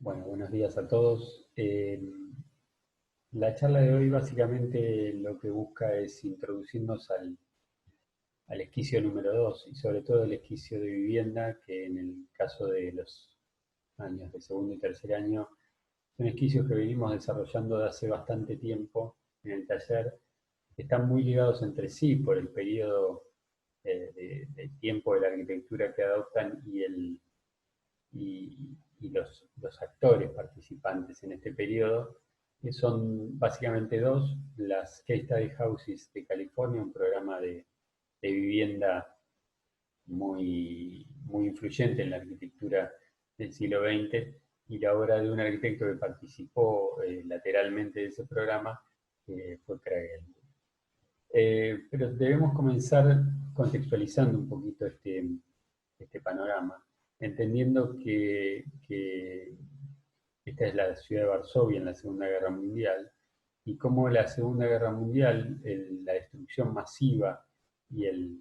Bueno, buenos días a todos. La charla de hoy básicamente lo que busca es introducirnos al esquicio número 2 y sobre todo el esquicio de vivienda, que en el caso de los años de segundo y tercer año son esquicios que venimos desarrollando de hace bastante tiempo en el taller. Están muy ligados entre sí por el periodo de tiempo de la arquitectura que adoptan y los actores participantes en este periodo, que son básicamente dos: las Case Study Houses de California, un programa de vivienda muy influyente en la arquitectura del siglo XX, y la obra de un arquitecto que participó lateralmente de ese programa, que fue Craig. Pero debemos comenzar contextualizando un poquito este panorama, entendiendo que esta es la ciudad de Varsovia en la Segunda Guerra Mundial, y cómo la Segunda Guerra Mundial, la destrucción masiva y, eh,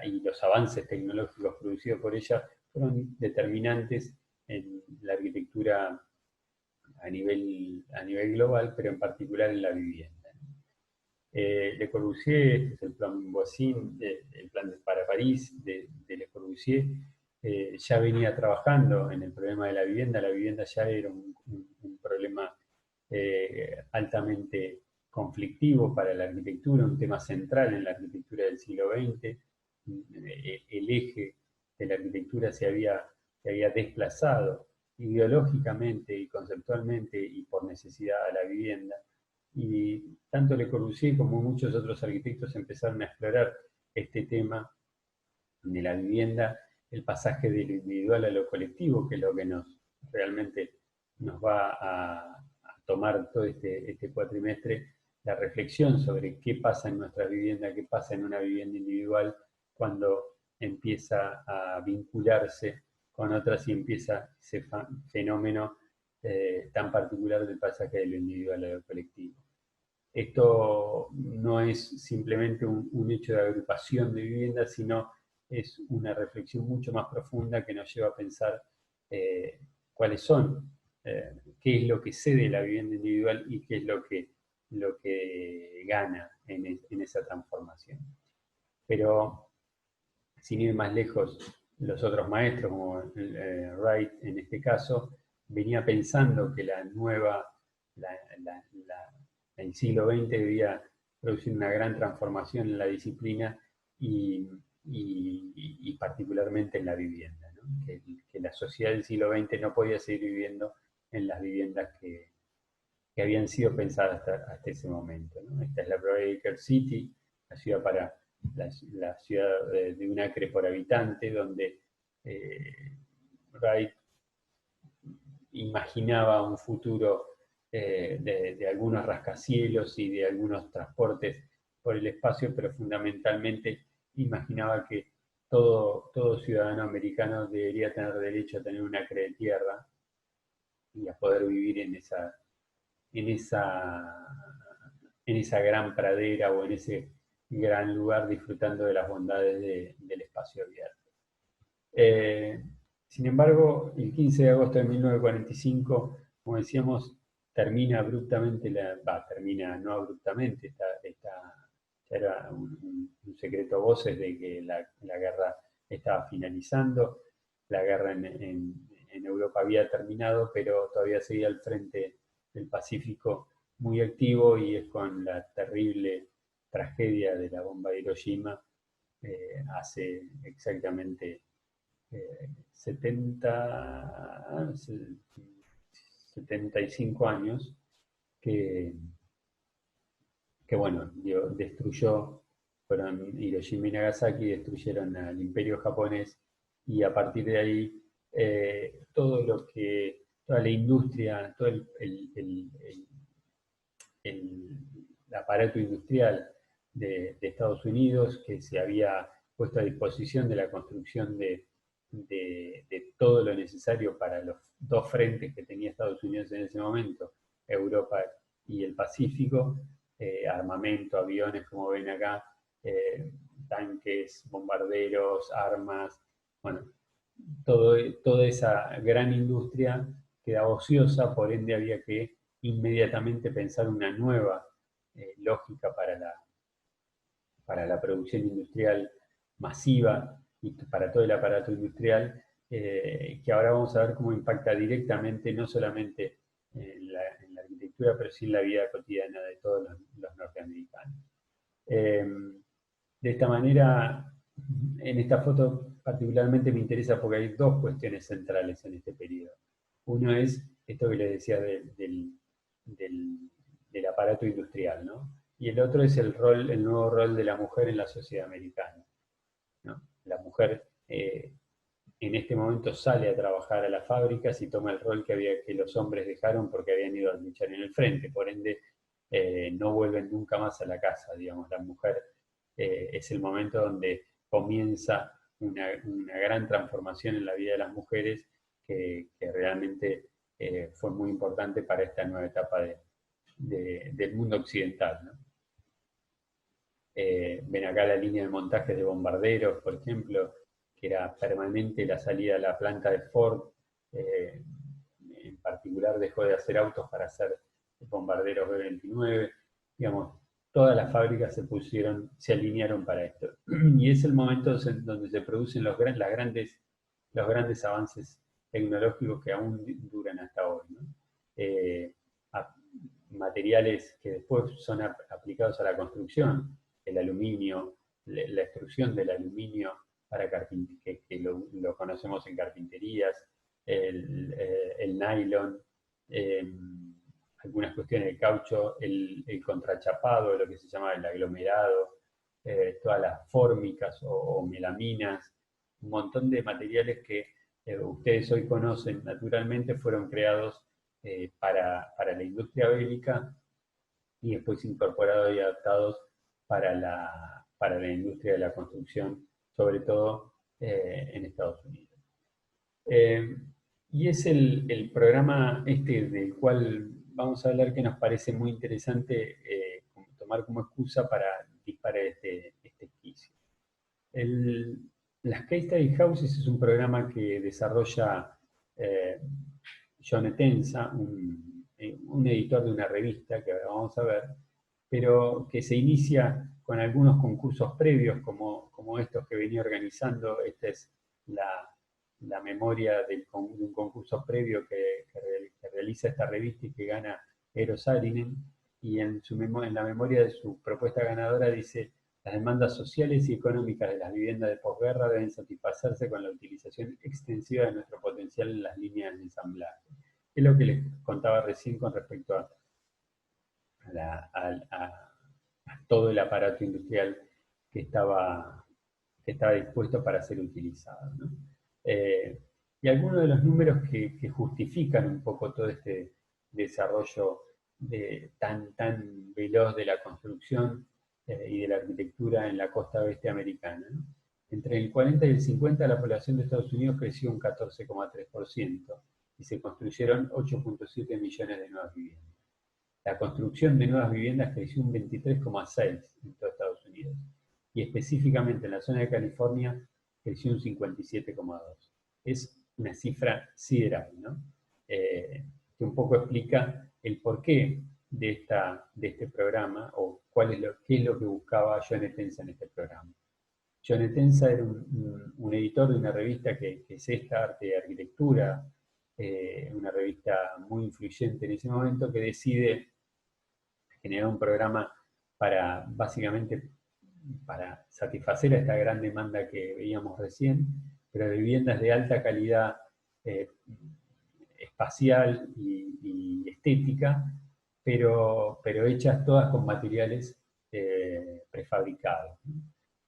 y los avances tecnológicos producidos por ella fueron determinantes en la arquitectura a nivel global, pero en particular en la vivienda. Le Corbusier, este es el plan Voisin, el plan para París de Le Corbusier, ya venía trabajando en el problema de la vivienda. La vivienda ya era un problema altamente conflictivo para la arquitectura, un tema central en la arquitectura del siglo XX. El eje de la arquitectura se había desplazado ideológicamente y conceptualmente y por necesidad a la vivienda. Y tanto Le Corbusier como muchos otros arquitectos empezaron a explorar este tema de la vivienda, el pasaje de lo individual a lo colectivo, que es lo que realmente nos va a tomar todo este cuatrimestre, la reflexión sobre qué pasa en nuestra vivienda, qué pasa en una vivienda individual cuando empieza a vincularse con otras y empieza ese fenómeno tan particular del pasaje de lo individual a lo colectivo. Esto no es simplemente un hecho de agrupación de viviendas, sino es una reflexión mucho más profunda que nos lleva a pensar cuáles son, qué es lo que cede la vivienda individual y qué es lo que gana en esa transformación. Pero, sin ir más lejos, los otros maestros, como Wright en este caso, venía pensando que la, la, la, el siglo XX debía producir una gran transformación en la disciplina y particularmente en la vivienda, ¿no? Que la sociedad del siglo XX no podía seguir viviendo en las viviendas que habían sido pensadas hasta ese momento, ¿no? Esta es la Baker City, la ciudad para la ciudad de un acre por habitante, donde Wright imaginaba un futuro de algunos rascacielos y de algunos transportes por el espacio, pero fundamentalmente imaginaba que todo ciudadano americano debería tener derecho a tener un acre de tierra y a poder vivir en esa, en esa gran pradera o en ese gran lugar disfrutando de las bondades del espacio abierto. Sin embargo, el 15 de agosto de 1945, como decíamos, termina abruptamente, termina no abruptamente, ya era un secreto a voces de que la guerra estaba finalizando. La guerra en Europa había terminado, pero todavía seguía el frente del Pacífico muy activo, y es con la terrible tragedia de la bomba de Hiroshima hace exactamente 75 años que, bueno, fueron Hiroshima y Nagasaki, destruyeron al imperio japonés, y a partir de ahí toda la industria, todo el aparato industrial de Estados Unidos, que se había puesto a disposición de la construcción de todo lo necesario para los dos frentes que tenía Estados Unidos en ese momento, Europa y el Pacífico, armamento, aviones, como ven acá, tanques, bombarderos, armas, bueno, toda esa gran industria quedaba ociosa, por ende había que inmediatamente pensar una nueva lógica para la producción industrial masiva y para todo el aparato industrial, que ahora vamos a ver cómo impacta directamente no solamente en la arquitectura, pero sí en la vida cotidiana de todos los norteamericanos. De esta manera, en esta foto particularmente me interesa porque hay dos cuestiones centrales en este periodo. Uno es esto que les decía del, del aparato industrial, ¿no? Y el otro es el nuevo rol de la mujer en la sociedad americana, ¿no? La mujer en este momento sale a trabajar a las fábricas y toma el rol que los hombres dejaron porque habían ido a luchar en el frente, por ende no vuelven nunca más a la casa, digamos, la mujer es el momento donde comienza una gran transformación en la vida de las mujeres que realmente fue muy importante para esta nueva etapa del mundo occidental, ¿no? Ven acá la línea de montajes de bombarderos, por ejemplo, que era permanente la salida a la planta de Ford. eh, en particular dejó de hacer autos para hacer bombarderos B-29. Digamos, todas las fábricas se alinearon para esto. Y es el momento donde se producen los grandes avances tecnológicos que aún duran hasta hoy, ¿no? Eh, Materiales que después son aplicados a la construcción, el aluminio, la extrusión del aluminio para que lo conocemos en carpinterías, el nylon, eh, algunas cuestiones de caucho, el contrachapado, lo que se llama el aglomerado, todas las fórmicas o melaminas, un montón de materiales que ustedes hoy conocen naturalmente fueron creados para la industria bélica y después incorporados y adaptados para la industria de la construcción, sobre todo en Estados Unidos. Eh, y es el programa este del cual vamos a hablar que nos parece muy interesante tomar como excusa para disparar este quicio. El, las Case Study Houses es un programa que desarrolla eh, John Tenza, un editor de una revista que ahora vamos a ver, pero que se inicia con algunos concursos previos como estos que venía organizando. Esta es la memoria de un concurso previo que realiza esta revista y que gana Eero Saarinen, y en la memoria de su propuesta ganadora dice: las demandas sociales y económicas de las viviendas de posguerra deben satisfacerse con la utilización extensiva de nuestro potencial en las líneas de ensamblaje. Es lo que les contaba recién con respecto a todo el aparato industrial que estaba, que estaba dispuesto para ser utilizado, ¿no? Eh, y algunos de los números que justifican un poco todo este desarrollo tan veloz de la construcción y de la arquitectura en la costa oeste americana, ¿no? Entre el 40 y el 50 la población de Estados Unidos creció un 14,3% y se construyeron 8,7 millones de nuevas viviendas. La construcción de nuevas viviendas creció un 23,6% en todo Estados Unidos y específicamente en la zona de California creció un 57,2%. Es una cifra sideral, ¿no? Que un poco explica el porqué de este programa o qué es lo que buscaba John Tenza en este programa. John Tenza era un editor de una revista que es esta, Arte y Arquitectura, una revista muy influyente en ese momento, que decide generar un programa básicamente para satisfacer a esta gran demanda que veíamos recién, pero de viviendas de alta calidad eh, espacial y estética, pero hechas todas con materiales prefabricados, ¿no?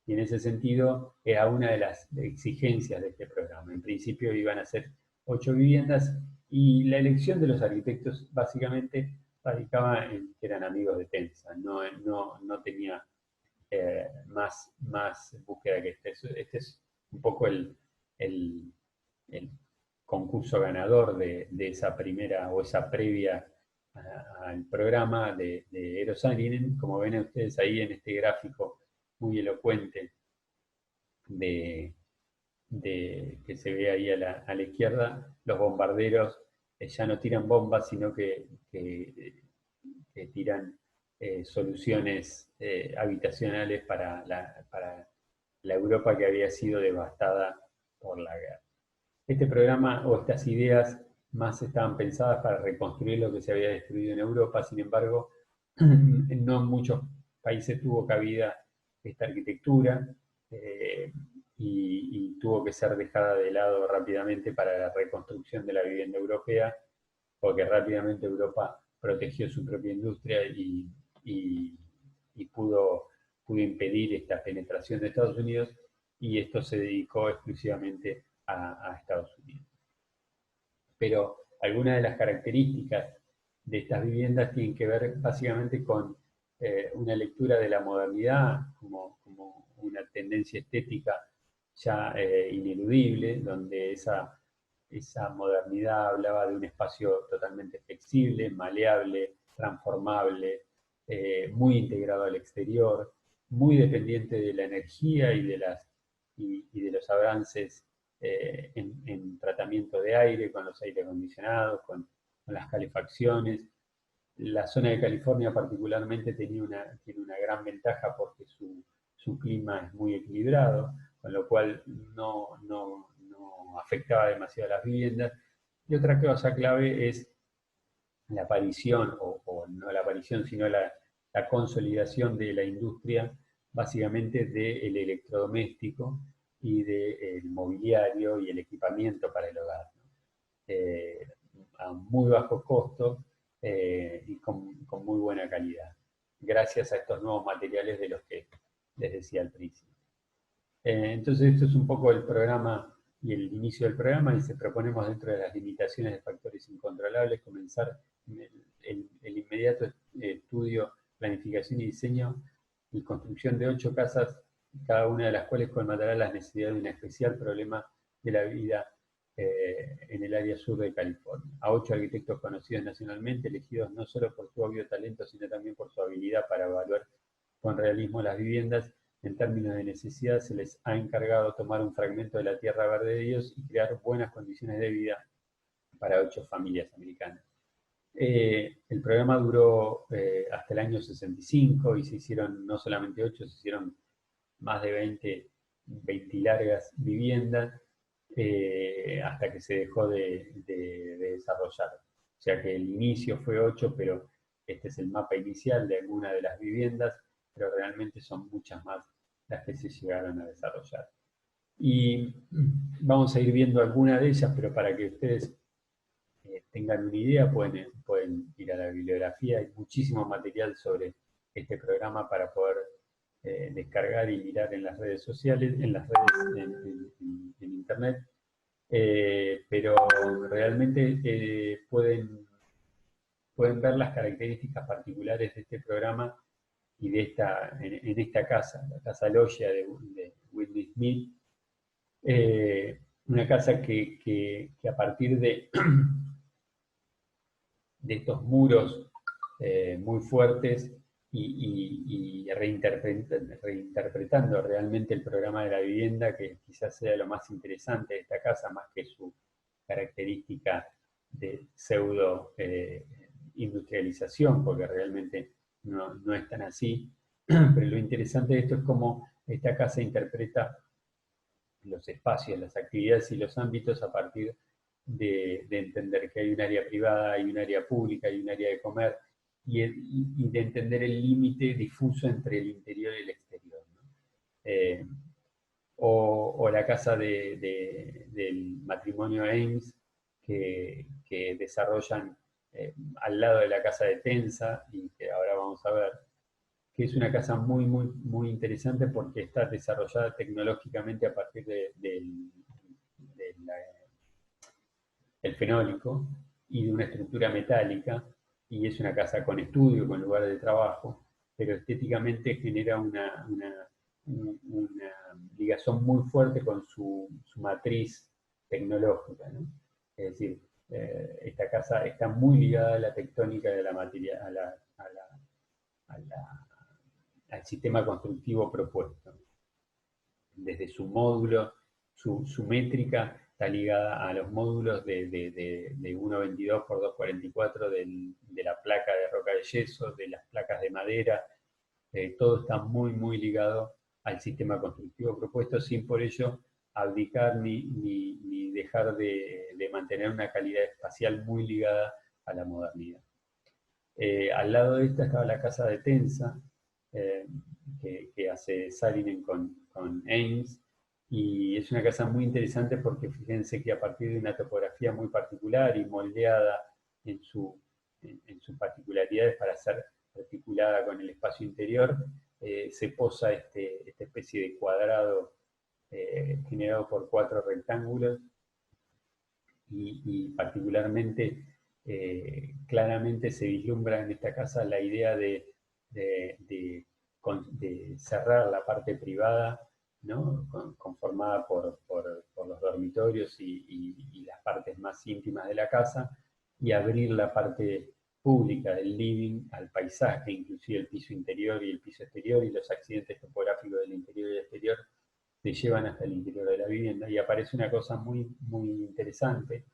Y en ese sentido era una de las exigencias de este programa. En principio iban a ser 8 viviendas y la elección de los arquitectos básicamente radicaba en que eran amigos de Tenza, no tenía más búsqueda que este. Este es un poco el, el concurso ganador de esa primera o esa previa al programa de Eero Saarinen, como ven ustedes ahí en este gráfico muy elocuente de, que se ve ahí a la izquierda, los bombarderos ya no tiran bombas, sino que tiran soluciones habitacionales para la Europa que había sido devastada por la guerra. Este programa o estas ideas más estaban pensadas para reconstruir lo que se había destruido en Europa, sin embargo, no en muchos países tuvo cabida esta arquitectura y tuvo que ser dejada de lado rápidamente para la reconstrucción de la vivienda europea, porque rápidamente Europa protegió su propia industria y pudo impedir esta penetración de Estados Unidos, y esto se dedicó exclusivamente a Estados Unidos. Pero algunas de las características de estas viviendas tienen que ver básicamente con una lectura de la modernidad como una tendencia estética ya ineludible, donde esa modernidad hablaba de un espacio totalmente flexible, maleable, transformable, muy integrado al exterior, muy dependiente de la energía y de los avances en tratamiento de aire, con los aire acondicionados, con las calefacciones. La zona de California particularmente tiene una gran ventaja porque su clima es muy equilibrado, con lo cual no afectaba demasiado a las viviendas. Y otra cosa clave es la aparición, o no la aparición, sino la consolidación de la industria, básicamente del electrodoméstico y del mobiliario y el equipamiento para el hogar, ¿no? A muy bajo costo y con muy buena calidad, gracias a estos nuevos materiales de los que les decía al principio. Entonces esto es un poco el programa y el inicio del programa, y se proponemos, dentro de las limitaciones de factores incontrolables, comenzar el inmediato estudio, planificación y diseño y construcción de 8 casas, cada una de las cuales colmatará las necesidades de un especial problema de la vida en el área sur de California. A 8 arquitectos conocidos nacionalmente, elegidos no solo por su obvio talento, sino también por su habilidad para evaluar con realismo las viviendas en términos de necesidad, se les ha encargado tomar un fragmento de la tierra verde de Dios y crear buenas condiciones de vida para 8 familias americanas. El programa duró hasta el año 65 y se hicieron no solamente 8, se hicieron más de 20 largas viviendas hasta que se dejó de desarrollar. O sea que el inicio fue 8, pero este es el mapa inicial de algunas de las viviendas, pero realmente son muchas más las que se llegaron a desarrollar. Y vamos a ir viendo algunas de ellas, pero para que ustedes tengan una idea, pueden ir a la bibliografía. Hay muchísimo material sobre este programa para poder descargar y mirar en las redes sociales, en las redes, en internet. Pero realmente pueden ver las características particulares de este programa y en esta casa, la Casa Logia de Whitney Smith, una casa que a partir de estos muros muy fuertes y reinterpretando realmente el programa de la vivienda, que quizás sea lo más interesante de esta casa, más que su característica de pseudo industrialización, porque realmente no es tan así. Pero lo interesante de esto es cómo esta casa interpreta los espacios, las actividades y los ámbitos a partir de entender que hay un área privada, hay un área pública, hay un área de comer, y de entender el límite difuso entre el interior y el exterior, ¿no? O la casa del matrimonio Ames, que desarrollan al lado de la casa de Tensa, y que ahora vamos a ver, que es una casa muy, muy, muy interesante porque está desarrollada tecnológicamente a partir del fenólico y de una estructura metálica, y es una casa con estudio, con lugar de trabajo, pero estéticamente genera una ligación muy fuerte con su matriz tecnológica, ¿no? Es decir, esta casa está muy ligada a la tectónica de la materia, al sistema constructivo propuesto, desde su módulo, su métrica está ligada a los módulos de 1,22 por 2,44 de la placa de roca de yeso, de las placas de madera. Todo está muy ligado al sistema constructivo propuesto, sin por ello abdicar ni dejar de mantener una calidad espacial muy ligada a la modernidad. Al lado de esta estaba la casa de Tensa, que hace Saarinen con Eames, y es una casa muy interesante porque fíjense que a partir de una topografía muy particular y moldeada en sus particularidades para ser articulada con el espacio interior, se posa esta especie de cuadrado generado por 4 rectángulos y particularmente claramente se vislumbra en esta casa la idea de cerrar la parte privada, ¿no? Conformada por los dormitorios y las partes más íntimas de la casa, y abrir la parte pública del living al paisaje, inclusive el piso interior y el piso exterior, y los accidentes topográficos del interior y del exterior se llevan hasta el interior de la vivienda. Y aparece una cosa muy interesante,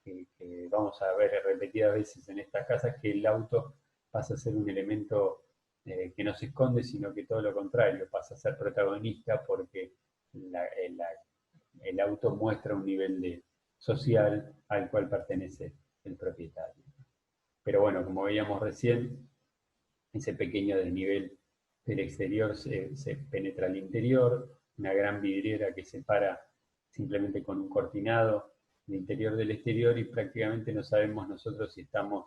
que vamos a ver repetidas veces en estas casas, que el auto pasa a ser un elemento que no se esconde, sino que todo lo contrario, pasa a ser protagonista porque el auto muestra un nivel social al cual pertenece el propietario. Pero bueno, como veíamos recién, ese pequeño desnivel del exterior se penetra al interior, una gran vidriera que separa simplemente con un cortinado el interior del exterior, y prácticamente no sabemos nosotros si estamos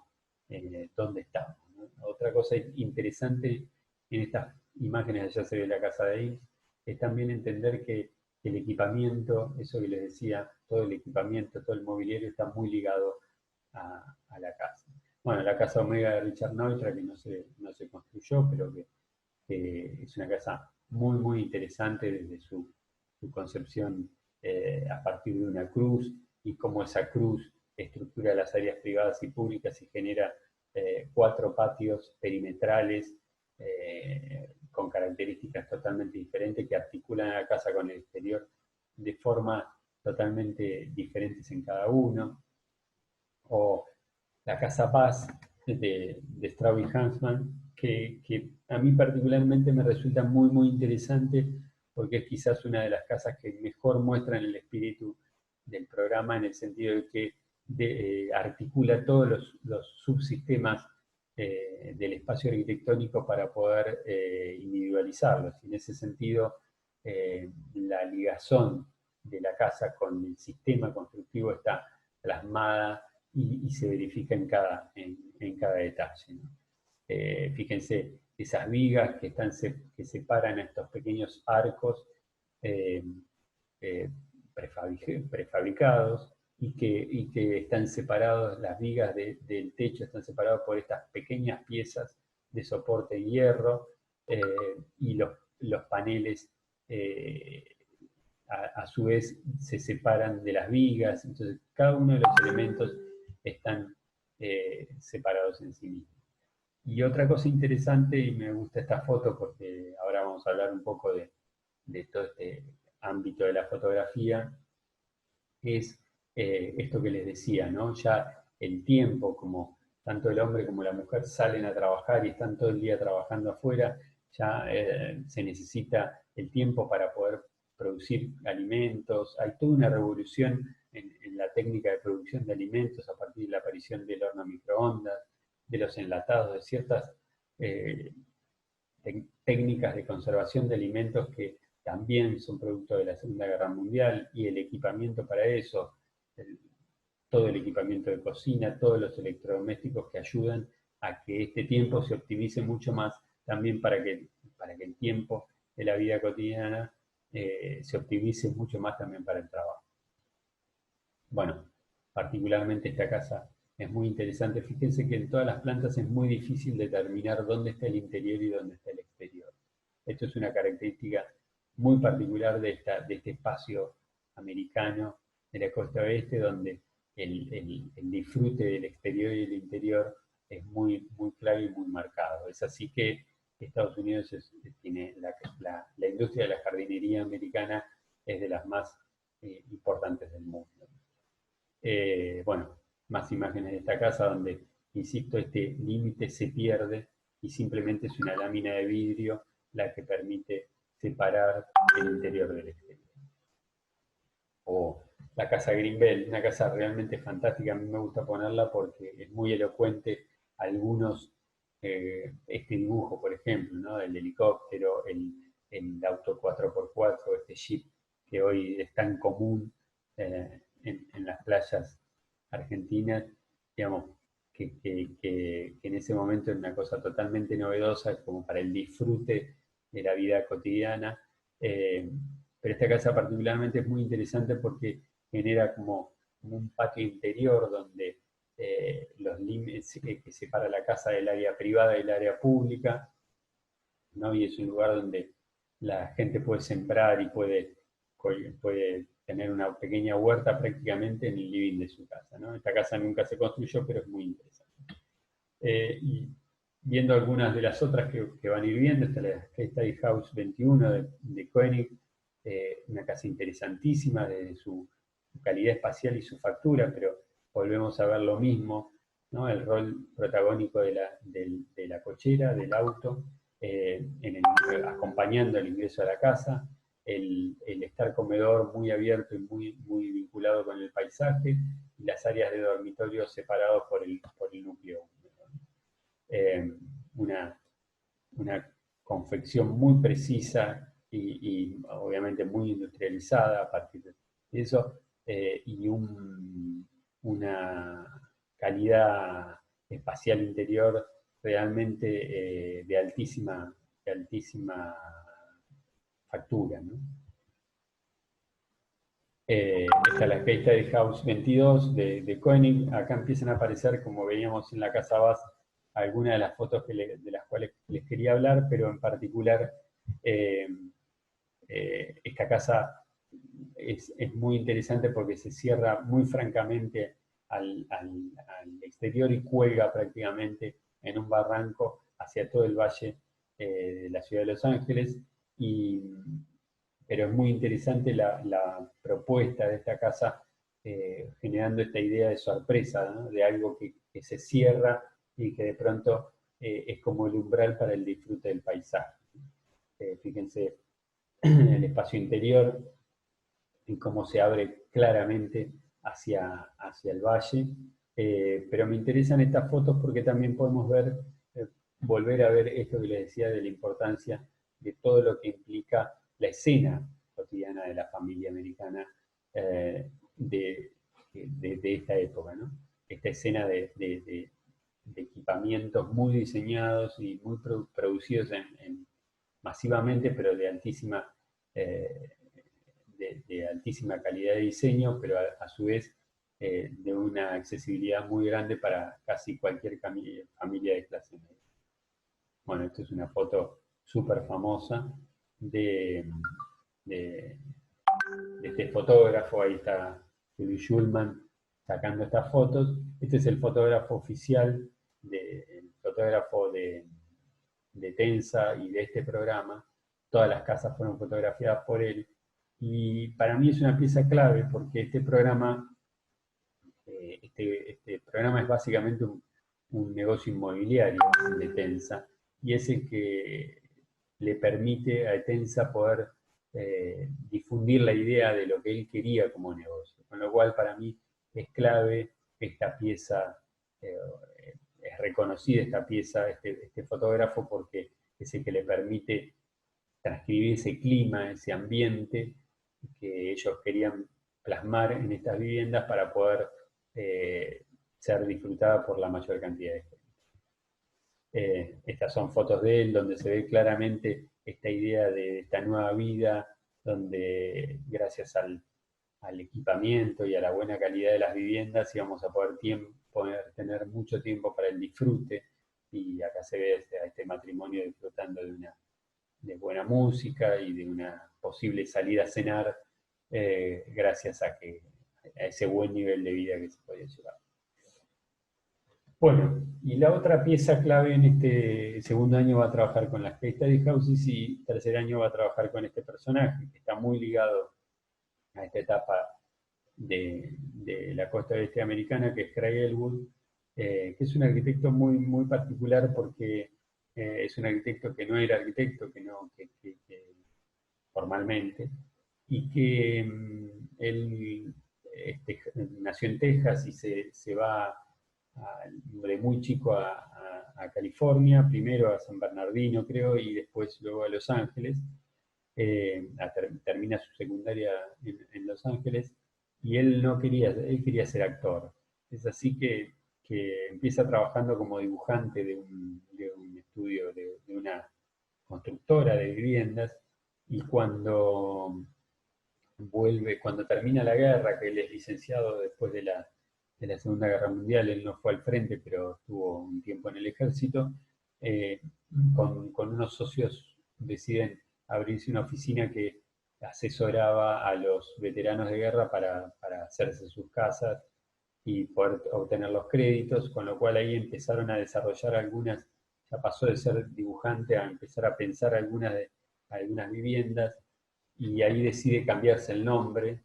dónde estamos, ¿no? Otra cosa interesante en estas imágenes, allá se ve la casa de Ace, es también entender que el equipamiento, eso que les decía, todo el equipamiento, todo el mobiliario está muy ligado a la casa. Bueno, la casa Omega de Richard Neutra, que no se construyó, pero que es una casa muy interesante desde su concepción a partir de una cruz, y cómo esa cruz estructura las áreas privadas y públicas y genera 4 patios perimetrales con características totalmente diferentes que articulan a la casa con el exterior de forma totalmente diferentes en cada uno. O la Casa Paz de Straub y Hansman, que a mí particularmente me resulta muy interesante porque es quizás una de las casas que mejor muestran el espíritu del programa, en el sentido de que articula todos los subsistemas del espacio arquitectónico para poder individualizarlos. Y en ese sentido, la ligazón de la casa con el sistema constructivo está plasmada y se verifica en cada detalle, ¿no? Fíjense esas vigas que separan a estos pequeños arcos eh, prefabricados, y que están separados, las vigas del techo están separadas por estas pequeñas piezas de soporte de hierro, y los paneles a su vez se separan de las vigas. Entonces cada uno de los elementos están separados en sí mismos. Y otra cosa interesante, y me gusta esta foto porque ahora vamos a hablar un poco de todo este ámbito de la fotografía, es esto que les decía, ¿no? Ya el tiempo, como tanto el hombre como la mujer salen a trabajar y están todo el día trabajando afuera, ya se necesita el tiempo para poder producir alimentos. Hay toda una revolución en la técnica de producción de alimentos a partir de la aparición del horno a microondas, de los enlatados, de ciertas técnicas de conservación de alimentos que también son producto de la Segunda Guerra Mundial, y el equipamiento para eso, todo el equipamiento de cocina, todos los electrodomésticos que ayudan a que este tiempo se optimice mucho más, también para que el tiempo de la vida cotidiana se optimice mucho más también para el trabajo. Bueno, particularmente esta casa es muy interesante. Fíjense que en todas las plantas es muy difícil determinar dónde está el interior y dónde está el exterior. Esto es una característica muy particular de este espacio americano de la costa oeste, donde el disfrute del exterior y del interior es muy claro y muy marcado. Es así que Estados Unidos tiene la industria de la jardinería americana es de las más importantes del mundo. Bueno, más imágenes de esta casa donde, insisto, este límite se pierde y simplemente es una lámina de vidrio la que permite separar el interior del exterior. O la casa Greenbelt, una casa realmente fantástica, a mí me gusta ponerla porque es muy elocuente algunos, este dibujo, por ejemplo, ¿no? El helicóptero, el auto 4x4, este jeep que hoy es tan común en las playas argentinas, digamos, que en ese momento era una cosa totalmente novedosa como para el disfrute de la vida cotidiana. Pero esta casa particularmente es muy interesante porque genera como un patio interior donde los límites que separa la casa del área privada y del área pública, ¿no? Y es un lugar donde la gente puede sembrar y puede tener una pequeña huerta prácticamente en el living de su casa, ¿no? Esta casa nunca se construyó, pero es muy interesante. Y viendo algunas de las otras que van a ir viendo, está la Study House 21 de Koenig, una casa interesantísima desde su calidad espacial y su factura, pero volvemos a ver lo mismo, ¿no? El rol protagónico de la cochera, del auto, acompañando el ingreso a la casa, el estar comedor muy abierto y muy vinculado con el paisaje, y las áreas de dormitorio separados por el núcleo. Una confección muy precisa y obviamente muy industrializada a partir de eso, y una calidad espacial interior realmente de altísima factura, ¿no? Esta es la Study House 22 de Koenig. Acá empiezan a aparecer, como veíamos en la casa base, algunas de las fotos de las cuales les quería hablar, pero en particular esta casa es muy interesante porque se cierra muy francamente al exterior y cuelga prácticamente en un barranco hacia todo el valle de la ciudad de Los Ángeles. Pero es muy interesante la propuesta de esta casa, generando esta idea de sorpresa, ¿no? De algo que se cierra y que de pronto es como el umbral para el disfrute del paisaje. Fíjense el espacio interior y cómo se abre claramente hacia el valle. Pero me interesan estas fotos porque también podemos volver a ver esto que les decía de la importancia de todo lo que implica la escena cotidiana de la familia americana de esta época, ¿no? Esta escena de equipamientos muy diseñados y muy producidos masivamente, pero de altísima calidad de diseño, pero a su vez de una accesibilidad muy grande para casi cualquier familia de clase media. Bueno, esta es una foto súper famosa de este fotógrafo. Ahí está Julie Schulman sacando estas fotos. Este es el fotógrafo oficial, el fotógrafo de Tensa y de este programa. Todas las casas fueron fotografiadas por él. Y para mí es una pieza clave porque este programa es básicamente un negocio inmobiliario de Tensa, y es el que le permite a Tensa poder difundir la idea de lo que él quería como negocio. Con lo cual, para mí es clave esta pieza, es reconocida esta pieza, este fotógrafo, porque es el que le permite transcribir ese clima, ese ambiente que ellos querían plasmar en estas viviendas para poder ser disfrutada por la mayor cantidad de gente. Estas son fotos de él donde se ve claramente esta idea de esta nueva vida, donde gracias al equipamiento y a la buena calidad de las viviendas íbamos a poder tener mucho tiempo para el disfrute. Y acá se ve a este matrimonio disfrutando de buena música y de una posible salida a cenar, gracias a ese buen nivel de vida que se podía llevar. Bueno, y la otra pieza clave en este segundo año va a trabajar con las Study Houses, y tercer año va a trabajar con este personaje, que está muy ligado a esta etapa de la costa oeste americana, que es Craig Elwood, que es un arquitecto muy, muy particular porque es un arquitecto que no era arquitecto, que formalmente, y que él nació en Texas y se va de muy chico a California, primero a San Bernardino creo, y después luego a Los Ángeles. Termina su secundaria en Los Ángeles, y él no quería, él quería ser actor. Es así que empieza trabajando como dibujante de un estudio, de una constructora de viviendas, y cuando termina la guerra, que él es licenciado después de la Segunda Guerra Mundial, él no fue al frente, pero estuvo un tiempo en el ejército, eh, con unos socios deciden abrirse una oficina que asesoraba a los veteranos de guerra para hacerse sus casas y poder obtener los créditos, con lo cual ahí empezaron a desarrollar algunas, ya pasó de ser dibujante a empezar a pensar algunas viviendas, y ahí decide cambiarse el nombre.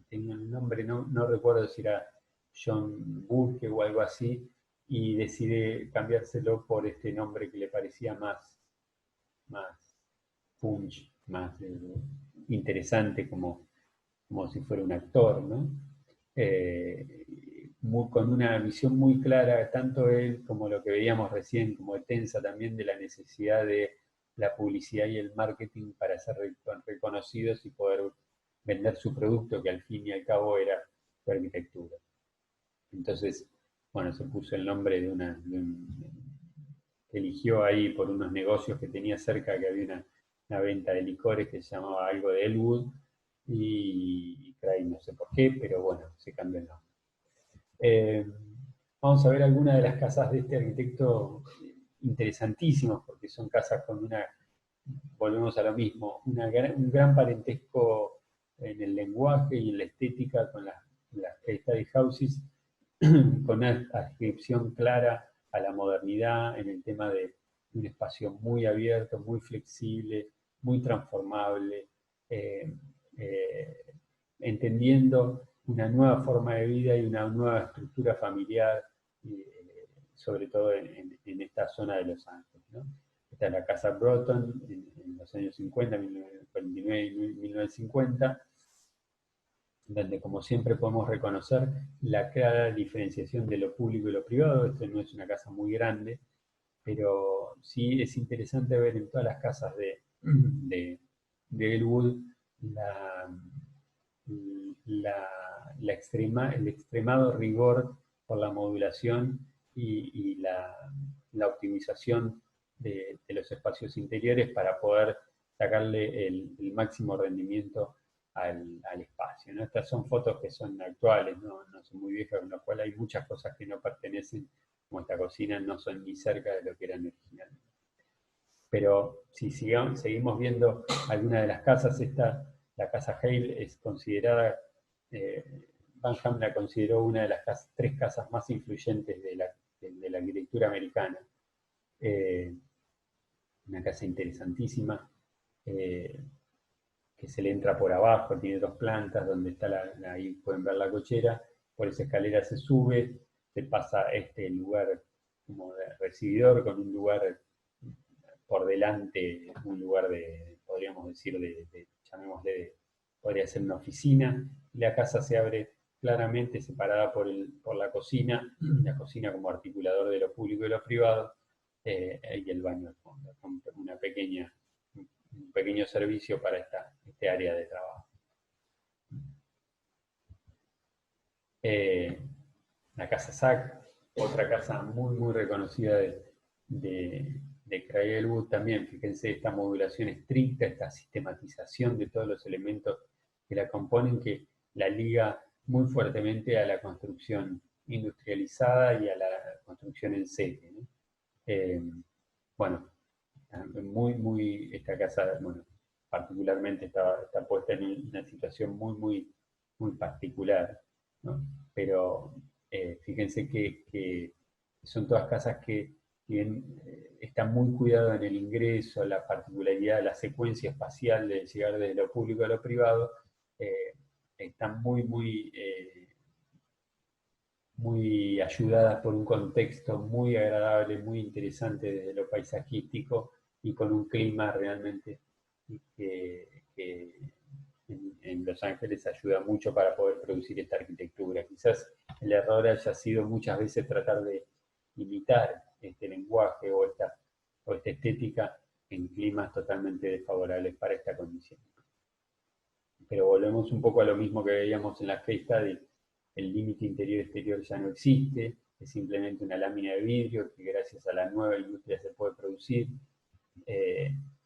Tenía un nombre, no recuerdo si era John Burke o algo así, y decide cambiárselo por este nombre que le parecía más punch, más interesante, como si fuera un actor, ¿no? Con una visión muy clara, tanto él como lo que veíamos recién, como de Tensa también, de la necesidad de la publicidad y el marketing para ser reconocidos y poder vender su producto, que al fin y al cabo era su arquitectura. Entonces, bueno, se puso el nombre que eligió ahí por unos negocios que tenía cerca, que había una venta de licores que se llamaba algo de Elwood, y Craig no sé por qué, pero bueno, se cambió el nombre. Eh, Vamos a ver algunas de las casas de este arquitecto interesantísimos, porque son casas con volvemos a lo mismo, un gran parentesco en el lenguaje y en la estética con las study houses, con una adscripción clara a la modernidad en el tema de un espacio muy abierto, muy flexible, muy transformable, eh, eh, entendiendo una nueva forma de vida y una nueva estructura familiar, sobre todo en esta zona de Los Ángeles, ¿no? Esta es la casa Broughton en los años 50, 1949 y 1950, donde como siempre podemos reconocer la clara diferenciación de lo público y lo privado. Esto no es una casa muy grande, pero sí es interesante ver en todas las casas de Elwood la, el extremado rigor por la modulación y la optimización de los espacios interiores para poder sacarle el máximo rendimiento al espacio, ¿no? Estas son fotos que son actuales, no son muy viejas, con lo cual hay muchas cosas que no pertenecen, como esta cocina, no son ni cerca de lo que eran originalmente. Pero si seguimos viendo algunas de las casas, la casa Hale es considerada, Banham la consideró una de las tres casas más influyentes de la arquitectura americana. Eh, una casa interesantísima, que se le entra por abajo, tiene dos plantas, donde está ahí pueden ver la cochera, por esa escalera se sube, se pasa este lugar como de recibidor, con un lugar por delante, un lugar podríamos decir, llamémosle, podría ser una oficina. La casa se abre claramente separada por la cocina como articulador de lo público y lo privado, y el baño al fondo, con un pequeño servicio para este área de trabajo. La casa Sack, otra casa muy, muy reconocida de Craig Elwood también. Fíjense esta modulación estricta, esta sistematización de todos los elementos que la componen, que la liga muy fuertemente a la construcción industrializada y a la construcción en serie, ¿no? Bueno, esta casa, bueno, particularmente está puesta en una situación muy, muy, muy particular, ¿no? Pero fíjense que son todas casas que bien está muy cuidado en el ingreso, la particularidad, la secuencia espacial de llegar desde lo público a lo privado, están muy ayudadas por un contexto muy agradable, muy interesante desde lo paisajístico y con un clima realmente que en Los Ángeles ayuda mucho para poder producir esta arquitectura. Quizás el error haya sido muchas veces tratar de imitar este lenguaje o esta estética en climas totalmente desfavorables para esta condición. Pero volvemos un poco a lo mismo que veíamos en la case study. El límite interior-exterior ya no existe, es simplemente una lámina de vidrio que gracias a la nueva industria se puede producir.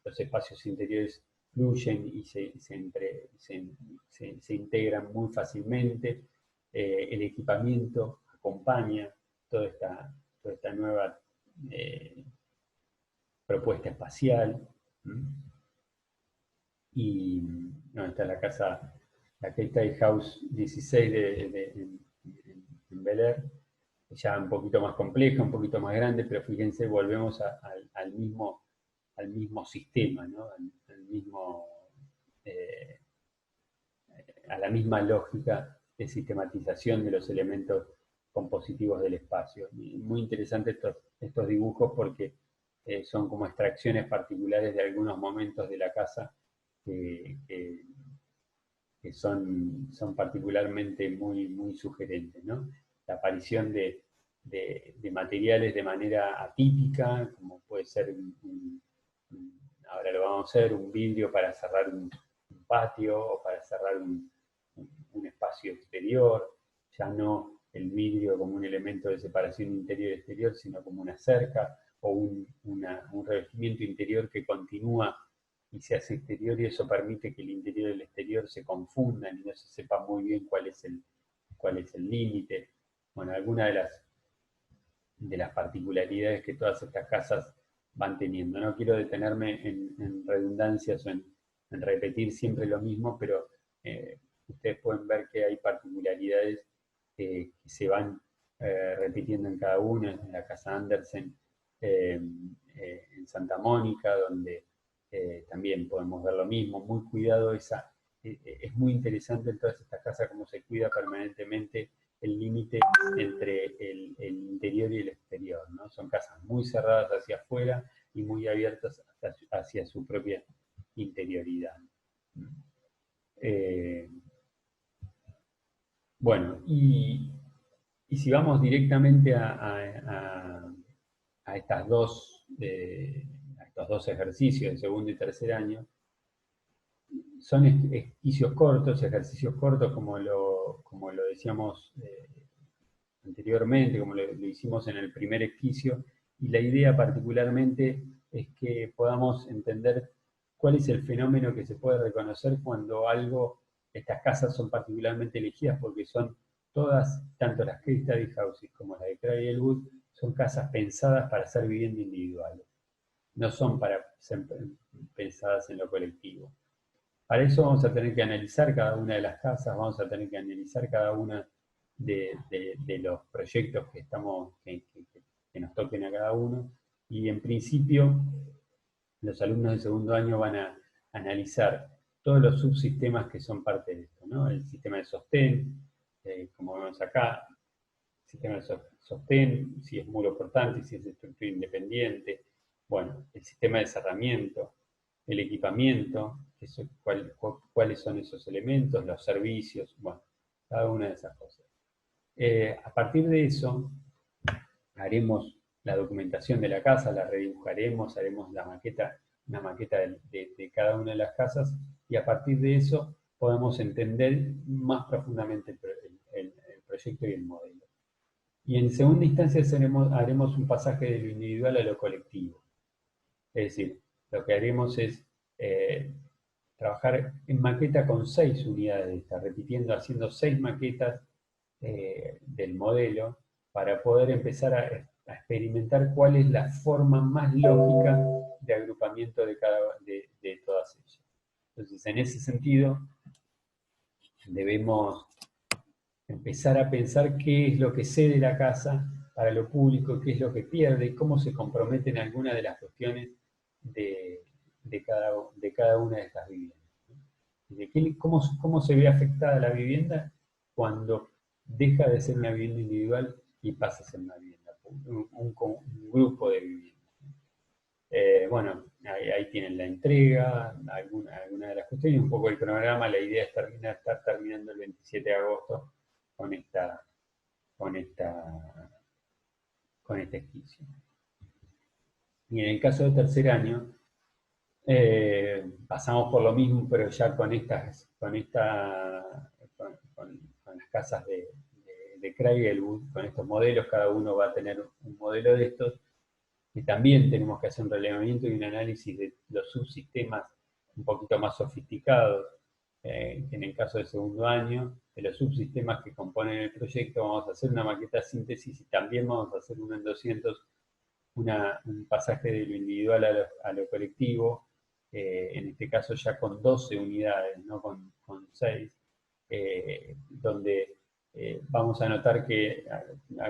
Los espacios interiores fluyen y se integran muy fácilmente. El equipamiento acompaña toda esta nueva propuesta espacial. Y no, está la casa, la Keita House 16 en Bel Air, ya un poquito más compleja, un poquito más grande, pero fíjense, volvemos al mismo sistema, ¿no? A la misma lógica de sistematización de los elementos compositivos del espacio. Y muy interesantes estos dibujos porque son como extracciones particulares de algunos momentos de la casa que son particularmente muy sugerentes, ¿no? La aparición de materiales de manera atípica, como puede ser, ahora lo vamos a hacer, un vidrio para cerrar un patio o para cerrar un espacio exterior, ya no el vidrio como un elemento de separación interior-exterior, sino como una cerca o un revestimiento interior que continúa y se hace exterior, y eso permite que el interior y el exterior se confundan y no se sepa muy bien cuál es el límite. Bueno, algunas de las particularidades que todas estas casas van teniendo. No quiero detenerme en redundancias o en repetir siempre lo mismo, pero ustedes pueden ver que hay particularidades que se van repitiendo en cada una. En la casa Andersen, en Santa Mónica, donde también podemos ver lo mismo, muy cuidado es muy interesante en todas estas casas cómo se cuida permanentemente el límite entre el interior y el exterior, ¿no? Son casas muy cerradas hacia afuera y muy abiertas hacia su propia interioridad. Bueno, y si vamos directamente a estos dos ejercicios de segundo y tercer año, son ejercicios cortos como lo decíamos anteriormente, como lo hicimos en el primer esquicio, y la idea particularmente es que podamos entender cuál es el fenómeno que se puede reconocer cuando estas casas son particularmente elegidas, porque son todas, tanto las case study houses como las de Cray Elwood, son casas pensadas para ser vivienda individuales, no son para ser pensadas en lo colectivo. Para eso vamos a tener que analizar cada una de las casas, vamos a tener que analizar cada una de los proyectos que nos toquen a cada uno, y en principio los alumnos de segundo año van a analizar todos los subsistemas que son parte de esto, ¿no? El sistema de sostén, como vemos acá, el sistema de sostén, si es muro portante, si es estructura independiente, bueno, el sistema de cerramiento, el equipamiento, cuáles son esos elementos, los servicios, bueno, cada una de esas cosas. A partir de eso, haremos la documentación de la casa, la redibujaremos, haremos una maqueta de cada una de las casas, y a partir de eso podemos entender más profundamente el proyecto y el modelo. Y en segunda instancia haremos un pasaje de lo individual a lo colectivo. Es decir, lo que haremos es trabajar en maqueta con 6 unidades de estas, repitiendo, haciendo 6 maquetas del modelo para poder empezar a experimentar cuál es la forma más lógica de agrupamiento de todas ellas. Entonces, en ese sentido, debemos empezar a pensar qué es lo que sé de la casa para lo público, qué es lo que pierde y cómo se comprometen algunas de las cuestiones de cada una de estas viviendas. ¿Cómo se ve afectada la vivienda cuando deja de ser una vivienda individual y pasa a ser una vivienda pública, un grupo de viviendas? Bueno, ahí tienen la entrega, alguna de las cuestiones, un poco el cronograma. La idea es estar terminando el 27 de agosto con con con este esquicio. Y en el caso del tercer año, pasamos por lo mismo, pero ya con las casas de Craiglewood, con estos modelos. Cada uno va a tener un modelo de estos, y también tenemos que hacer un relevamiento y un análisis de los subsistemas un poquito más sofisticados, que en el caso del segundo año, de los subsistemas que componen el proyecto. Vamos a hacer una maqueta síntesis y también vamos a hacer uno en 200, un pasaje de lo individual a lo colectivo, en este caso ya con 12 unidades, no con 6, donde vamos a notar que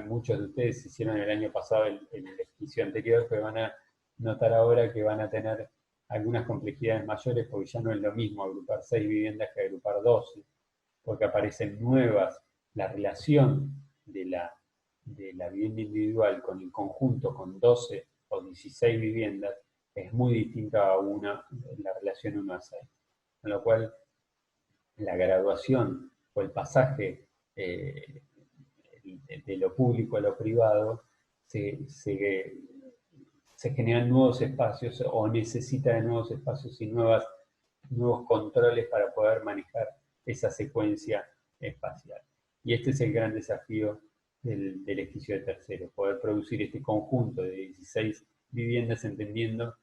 muchos de ustedes hicieron el año pasado el esquicio anterior, pero van a notar ahora que van a tener algunas complejidades mayores, porque ya no es lo mismo agrupar 6 viviendas que agrupar 12, porque aparecen nuevas. La relación de la vivienda individual con el conjunto, con 12 o 16 viviendas, es muy distinta a la relación 1 a 6. Con lo cual, la graduación o el pasaje de lo público a lo privado se generan nuevos espacios, o necesita de nuevos espacios y nuevos controles para poder manejar esa secuencia espacial. Y este es el gran desafío del esquicio de tercero, poder producir este conjunto de 16 viviendas, entendiendo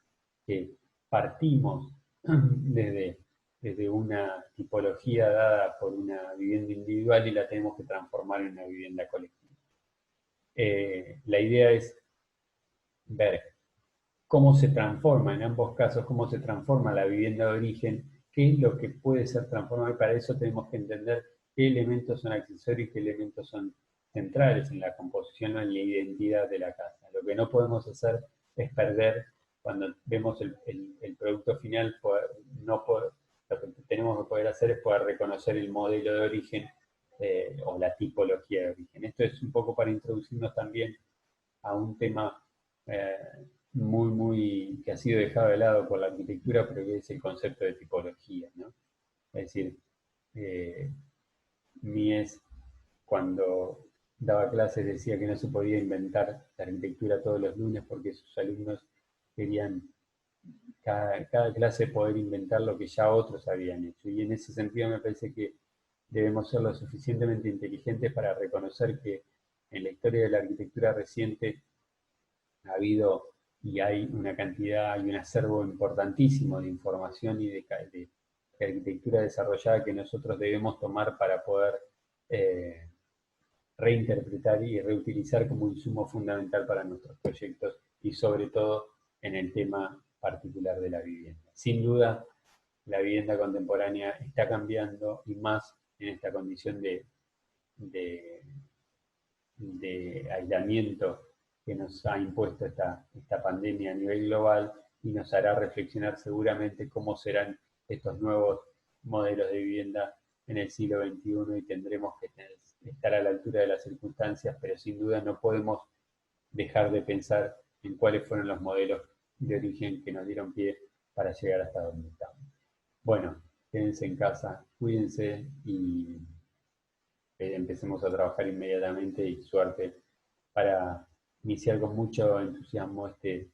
que partimos desde una tipología dada por una vivienda individual y la tenemos que transformar en una vivienda colectiva. La idea es ver cómo se transforma, en ambos casos, cómo se transforma la vivienda de origen, qué es lo que puede ser transformado, y para eso tenemos que entender qué elementos son accesorios y qué elementos son centrales en la composición o en la identidad de la casa. Lo que no podemos hacer es perder, cuando vemos el producto final, lo que tenemos que poder hacer es poder reconocer el modelo de origen, o la tipología de origen. Esto es un poco para introducirnos también a un tema que ha sido dejado de lado por la arquitectura, pero que es el concepto de tipología, ¿no? Es decir, Mies, cuando daba clases, decía que no se podía inventar la arquitectura todos los lunes, porque sus alumnos querían cada clase poder inventar lo que ya otros habían hecho. Y en ese sentido me parece que debemos ser lo suficientemente inteligentes para reconocer que en la historia de la arquitectura reciente ha habido y hay una cantidad y un acervo importantísimo de información y de arquitectura desarrollada que nosotros debemos tomar para poder reinterpretar y reutilizar como insumo fundamental para nuestros proyectos, y sobre todo en el tema particular de la vivienda. Sin duda, la vivienda contemporánea está cambiando, y más en esta condición de aislamiento que nos ha impuesto esta pandemia a nivel global, y nos hará reflexionar seguramente cómo serán estos nuevos modelos de vivienda en el siglo XXI, y tendremos que estar a la altura de las circunstancias, pero sin duda no podemos dejar de pensar en cuáles fueron los modelos de origen que nos dieron pie para llegar hasta donde estamos. Bueno, quédense en casa, cuídense y empecemos a trabajar inmediatamente, y suerte para iniciar con mucho entusiasmo este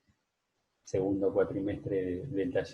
segundo cuatrimestre del taller.